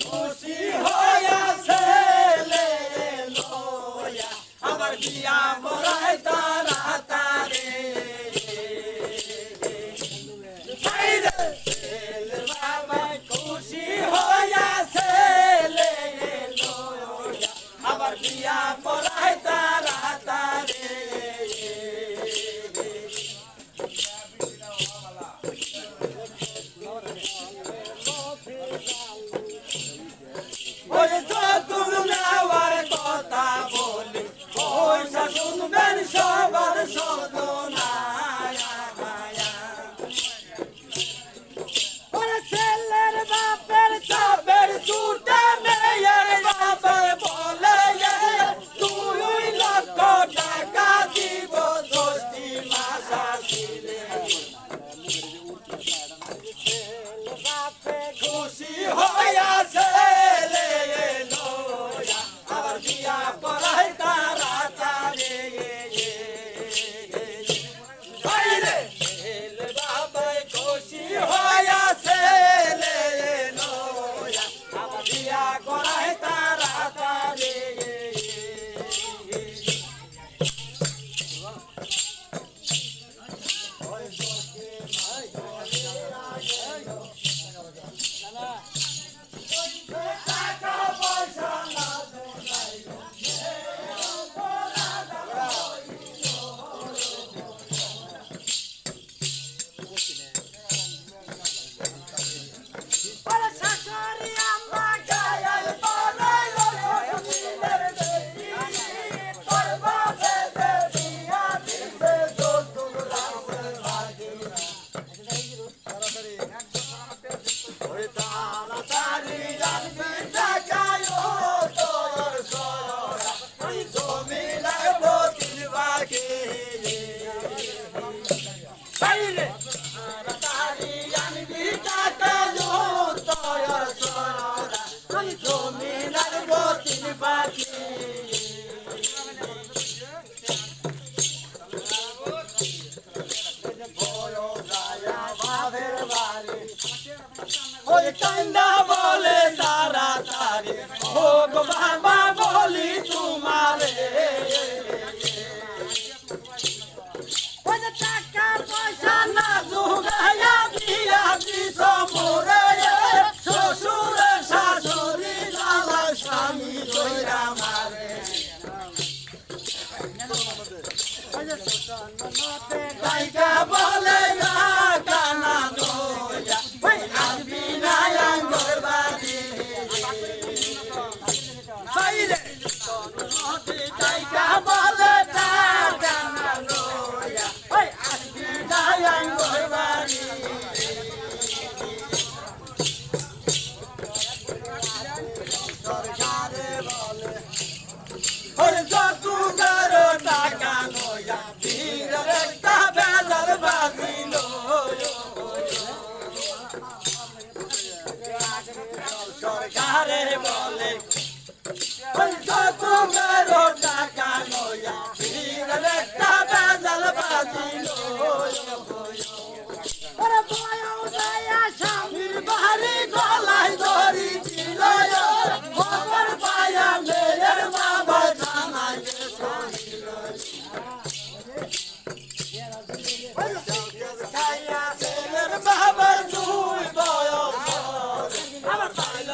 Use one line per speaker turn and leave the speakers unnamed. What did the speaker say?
খুশি হইয়াছে লইয়া আমার বিয়া বড়াই তাড়াতাড়ি বাবা খুশি হইয়াছে লইয়া আমার বিয়া বড়াই তাড়াতাড়ি ওই যতুল নেওয়ার কথা বলি পয়সা শুনবেন সবার সদনায় ওরে ছেলের বাপের চাপের ছুটে মেয়ের বাপে বলে দুই লক্ষ টাকা দিব 10টি মাস আসিলে খুশি হইয়াছে আবার বিয়া করাই তাড়াতাড়ি বাবাই খুশি হইয়াছে আবার বিয়া করাই তাড়াতাড়ি কান্দা বলে তাড়াতাড়ি ও গো বাবা বলি তোমারে টাকা পয়সা না জোগাইয়া বিয়া দিছ মোরে শ্বশুরে শাশুড়ি লালা স্বামী কইরা মারে গায়িকা বলে গানা দোয়া আসবি না আঙ্গুর বাড়ি গায়িকা বলে গানা দোয়া আসবি না আঙ্গুর বাড়ি সরকারে বলে ওরে যতুগার টাকা নয়া বীর একটা বেলার বাজিল সরকারে বলে ওই যতুগার টাকা নয়া বীর একটা বেলার বাজিল ওরে বয়ও দয়া স্বামীর বাড়ি গলায় ধরি ছিল খবর পায়া মেয়ের বাবা জানাইতে শোনিল ছেলের বাবার দুই বয়স আমার পাইল